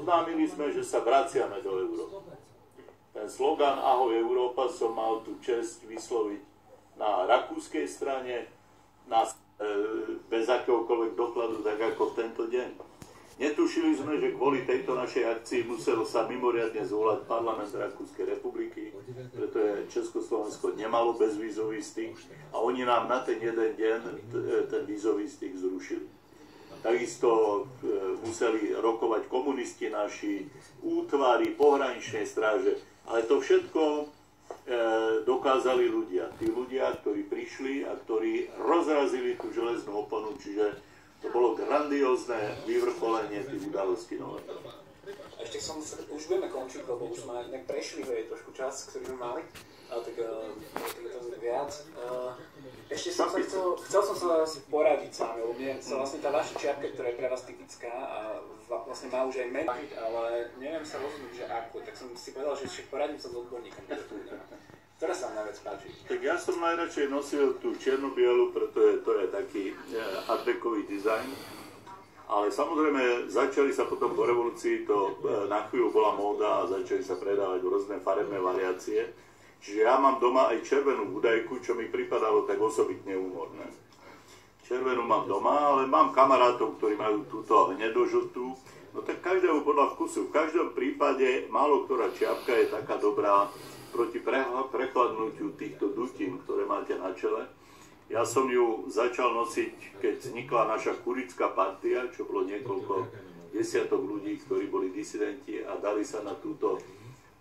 oznámili sme, že sa vraciame do Európy. Ten slogan Ahoj Európa som mal tú česť vysloviť na rakúskej strane, bez akéhokoľvek dokladu, tak ako v tento deň. Netušili sme, že kvôli tejto našej akcii muselo sa mimoriadne zvolať parlament Rakúskej republiky, pretože Československo nemalo bezvízový styk a oni nám na ten jeden deň ten vízový styk zrušili. Takisto museli rokovať komunisti naši, útvary, pohraničnej stráže, ale to všetko dokázali ľudia. Tí ľudia, ktorí prišli a ktorí rozrazili tú železnú oponu, čiže to bolo grandiózne vyvrcholenie tých udalostí novembra. Ešte už budeme končiť, lebo už sme nejak prešli trošku čas, ktorý sme mali, ale tak to viac. Ešte som chcel som sa poradiť s vami, lebo vlastne tá vaša čiapka, ktorá je pre vás typická a vlastne má už aj meno, ale neviem sa rozumieť, že ako, tak som si povedal, že ešte poradím sa s odborníkom. Ktorá sa vám najviac páči? Tak ja som najradšej nosil tú čierno-bielu, pretože to je taký art dekový dizajn. Ale samozrejme, začali sa potom po revolúcii, to na chvíľu bola móda a začali sa predávať rôzne farebné variácie. Čiže ja mám doma aj červenú budajku, čo mi pripadalo tak osobitne úmorné. Červenú mám doma, ale mám kamarátov, ktorí majú túto hnedožltú. No tak každému podľa vkusu. V každom prípade málo ktorá čiapka je taká dobrá proti prechladnutiu týchto dutín, ktoré máte na čele. Ja som ju začal nosiť, keď vznikla naša kurická partia, čo bolo niekoľko desiatok ľudí, ktorí boli disidenti a dali sa na túto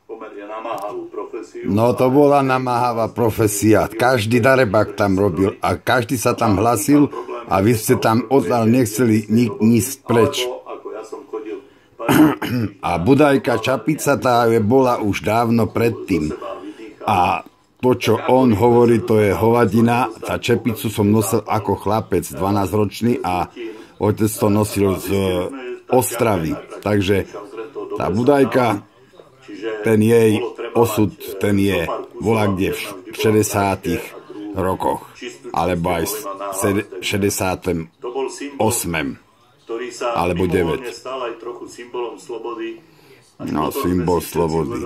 pomerne namáhavú profesiu. No to bola namáhavá profesia. Každý darebák tam robil a každý sa tam hlasil a vy ste tam odtiaľ nechceli nísť preč. A budajka čapica tá bola už dávno predtým. A to, čo on hovorí, to je hovadina. Tá čepicu som nosil ako chlapec, 12-ročný a otec to nosil z Ostravy. Takže tá budajka, ten jej osud, ten je volá kde v 60. rokoch, alebo aj v 68. alebo 9. No, symbol slobody.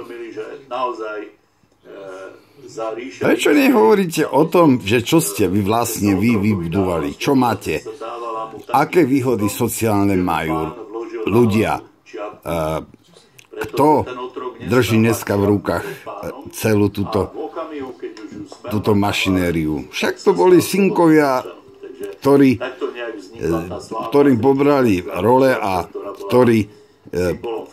Prečo nehovoríte o tom, že čo ste vy vlastne vybudovali? Čo máte? Aké výhody sociálne majú ľudia? Kto drží dneska v rukách celú túto mašinériu? Však to boli synkovia, ktorým pobrali role a ktorí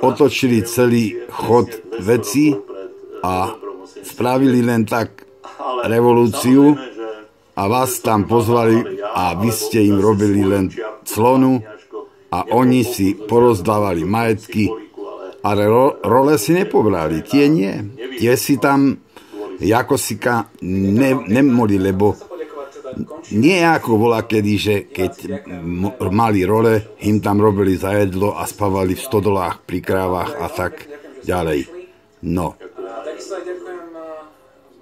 otočili celý chod veci a spravili len tak revolúciu a vás tam pozvali a vy ste im robili len clonu a oni si porozdávali majetky, ale role si nepobrali, tie nie. Tie si tam ako si nemoli, lebo nie ako bola kedy, že keď mali role, im tam robili za jedlo a spávali v stodolách pri krávach a tak ďalej. No. Takisto aj ďakujem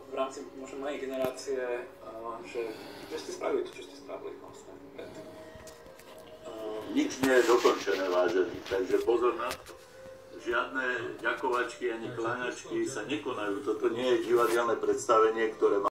v rámci možno mojej generácie, že ste spravili to, čo ste spravili. Nič nie je dokončené, vážený, takže pozor na to. Žiadne ďakovačky ani kláňačky sa nekonajú. Toto nie je divadelné predstavenie, ktoré má